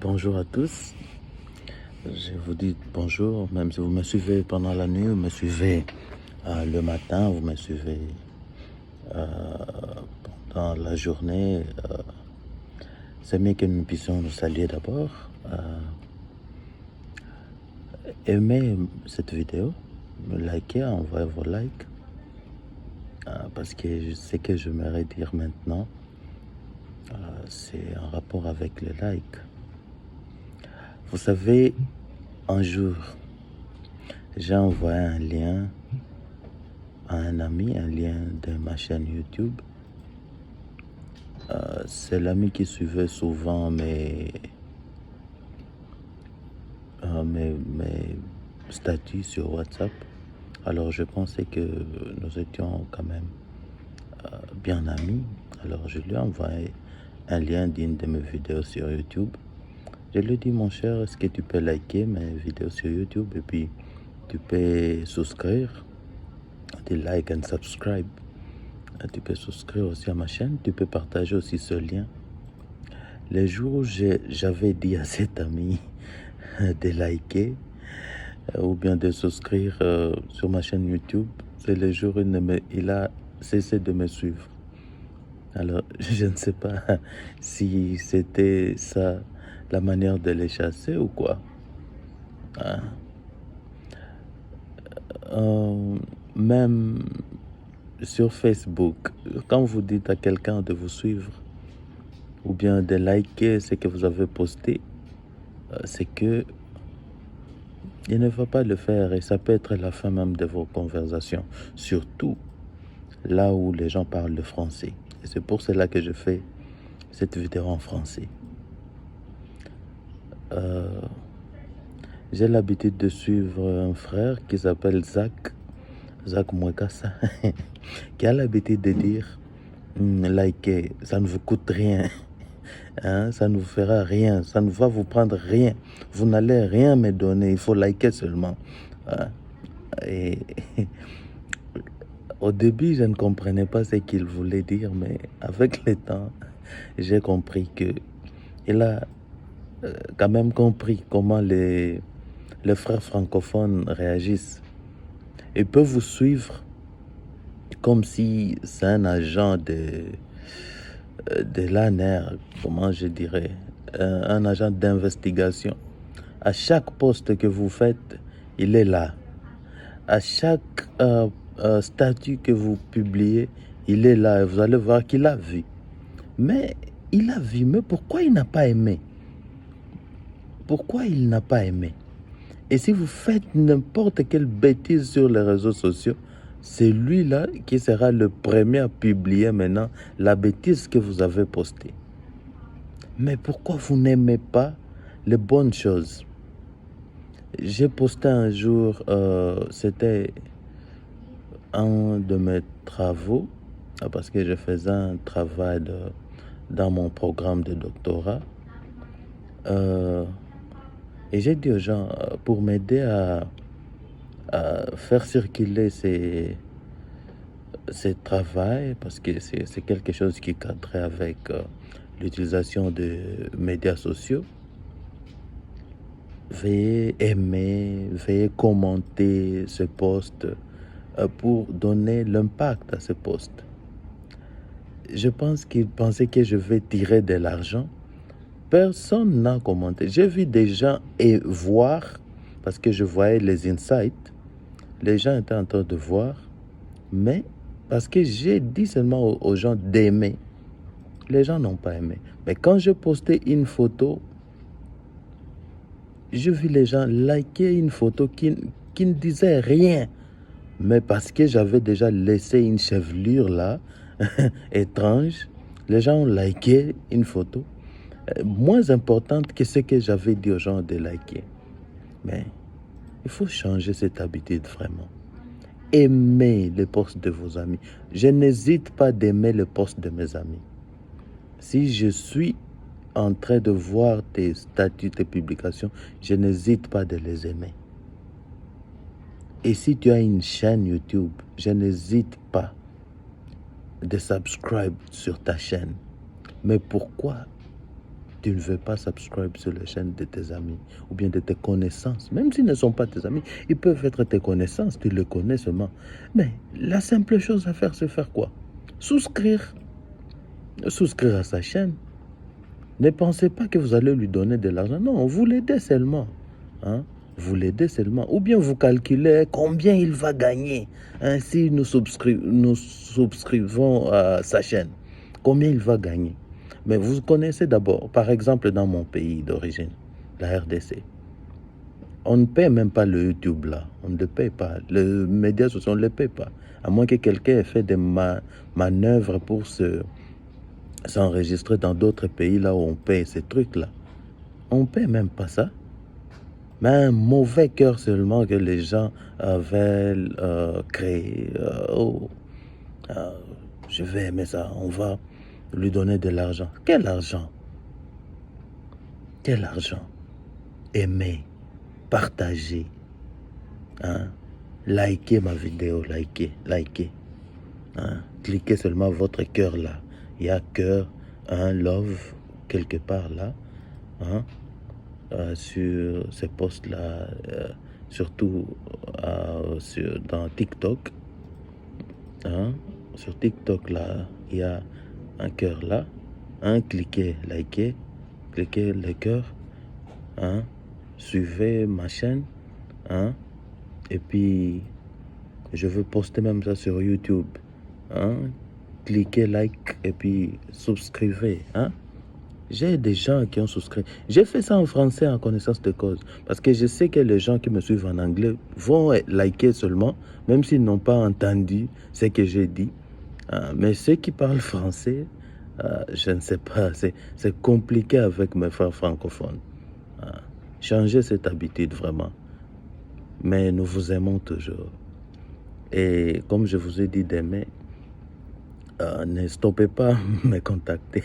Bonjour à tous. Je vous dis bonjour, même si vous me suivez pendant la nuit, vous me suivez le matin, vous me suivez pendant la journée. C'est mieux que nous puissions nous saluer d'abord. Aimez cette vidéo, me likez, envoyez vos likes. Parce que je sais que j'aimerais dire maintenant, c'est en rapport avec les likes. Vous savez, un jour, j'ai envoyé un lien à un ami, un lien de ma chaîne YouTube. C'est l'ami qui suivait souvent mes statuts sur WhatsApp. Alors je pensais que nous étions quand même bien amis. Alors je lui ai envoyé un lien d'une de mes vidéos sur YouTube. Je lui ai dit, mon cher, est-ce que tu peux liker mes vidéos sur YouTube et puis tu peux souscrire, tu like and subscribe. Tu peux souscrire aussi à ma chaîne, tu peux partager aussi ce lien. Les jours où j'avais dit à cet ami de liker ou bien de souscrire sur ma chaîne YouTube, c'est le jour où il a cessé de me suivre. Alors, je ne sais pas si c'était ça la manière de les chasser ou quoi. Hein? Même sur Facebook, quand vous dites à quelqu'un de vous suivre ou bien de liker ce que vous avez posté, c'est que il ne va pas le faire et ça peut être la fin même de vos conversations, surtout là où les gens parlent le français. Et c'est pour cela que je fais cette vidéo en français. J'ai l'habitude de suivre un frère qui s'appelle Zach Mwekassa, qui a l'habitude de dire likez, ça ne vous coûte rien. Hein, ça ne vous fera rien, ça ne va vous prendre rien. Vous n'allez rien me donner, il faut liker seulement. Hein. Et au début, je ne comprenais pas ce qu'il voulait dire, mais avec le temps, j'ai compris que il a quand même compris comment les frères francophones réagissent. Ils peuvent vous suivre comme si c'est un agent de l'ANR, comment je dirais, un agent d'investigation. À chaque poste que vous faites, il est là. À chaque statut que vous publiez, il est là. Et vous allez voir qu'il a vu. Mais il a vu, mais pourquoi il n'a pas aimé? Pourquoi il n'a pas aimé? Et si vous faites n'importe quelle bêtise sur les réseaux sociaux, c'est lui-là qui sera le premier à publier maintenant la bêtise que vous avez postée. Mais pourquoi vous n'aimez pas les bonnes choses? J'ai posté un jour, c'était un de mes travaux, parce que je faisais un travail dans mon programme de doctorat. Et j'ai dit aux gens, pour m'aider à faire circuler ces travaux, parce que c'est quelque chose qui cadrait avec l'utilisation de médias sociaux, veuillez aimer, veuillez commenter ce post pour donner l'impact à ce post. Je pense qu'il pensait que je vais tirer de l'argent. Personne n'a commenté. J'ai vu des gens voir, parce que je voyais les insights, les gens étaient en train de voir, mais parce que j'ai dit seulement aux gens d'aimer, les gens n'ont pas aimé. Mais quand je postais une photo, je vis les gens liker une photo qui ne disait rien. Mais parce que j'avais déjà laissé une chevelure là, étrange, les gens ont liké une photo moins importante que ce que j'avais dit aux gens de liker. Mais il faut changer cette habitude vraiment. Aimez les posts de vos amis. Je n'hésite pas d'aimer les posts de mes amis. Si je suis en train de voir tes statuts, tes publications, je n'hésite pas de les aimer. Et si tu as une chaîne YouTube, je n'hésite pas de subscribe sur ta chaîne. Mais pourquoi tu ne veux pas subscribe sur la chaîne de tes amis ou bien de tes connaissances, même s'ils ne sont pas tes amis, ils peuvent être tes connaissances, tu les connais seulement. Mais la simple chose à faire, c'est faire quoi? Souscrire. Souscrire à sa chaîne. Ne pensez pas que vous allez lui donner de l'argent. Non, vous l'aidez seulement. Hein? Vous l'aidez seulement. Ou bien vous calculez combien il va gagner si nous souscrivons à sa chaîne. Combien il va gagner. Mais vous connaissez d'abord, par exemple, dans mon pays d'origine, la RDC. On ne paie même pas le YouTube là. On ne le paye pas. Les médias sociaux, on ne le paye pas. À moins que quelqu'un ait fait des manœuvres pour s'enregistrer dans d'autres pays là où on paye ces trucs-là. On ne paie même pas ça. Mais un mauvais cœur seulement que les gens veulent créer. Je vais aimer ça. On va lui donner de l'argent. Quel argent? Quel argent? Aimer, partager, hein? Likez ma vidéo, likez. Hein? Cliquez seulement votre cœur là. Il y a cœur, love, quelque part là. Hein? Sur ces posts-là, surtout dans TikTok. Hein? Sur TikTok là, il y a un cœur là. Cliquez, likez, cliquez le cœur. Hein? Suivez ma chaîne. Hein? Et puis, je veux poster même ça sur YouTube. Hein? Cliquez like et puis souscrivez. Hein? J'ai des gens qui ont souscrit. J'ai fait ça en français en connaissance de cause. Parce que je sais que les gens qui me suivent en anglais vont liker seulement, même s'ils n'ont pas entendu ce que j'ai dit. Mais ceux qui parlent français, je ne sais pas. C'est compliqué avec mes frères francophones. Changez cette habitude vraiment. Mais nous vous aimons toujours. Et comme je vous ai dit d'aimer, ne stoppez pas me contacter.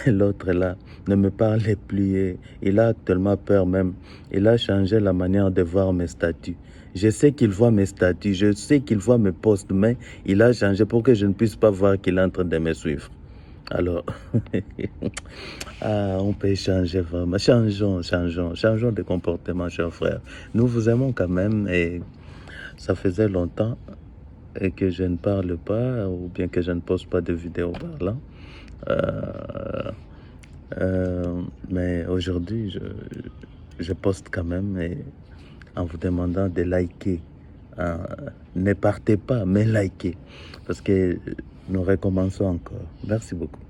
L'autre là, ne me parlez plus. Il a actuellement peur même. Il a changé la manière de voir mes statuts. Je sais qu'il voit mes statuts, je sais qu'il voit mes posts, mais il a changé pour que je ne puisse pas voir qu'il est en train de me suivre. Alors, on peut changer vraiment. Changeons de comportement, chers frères. Nous vous aimons quand même et ça faisait longtemps et que je ne parle pas ou bien que je ne poste pas de vidéos parlant. Mais aujourd'hui, je poste quand même et en vous demandant de liker. Ne partez pas, mais likez. Parce que nous recommençons encore. Merci beaucoup.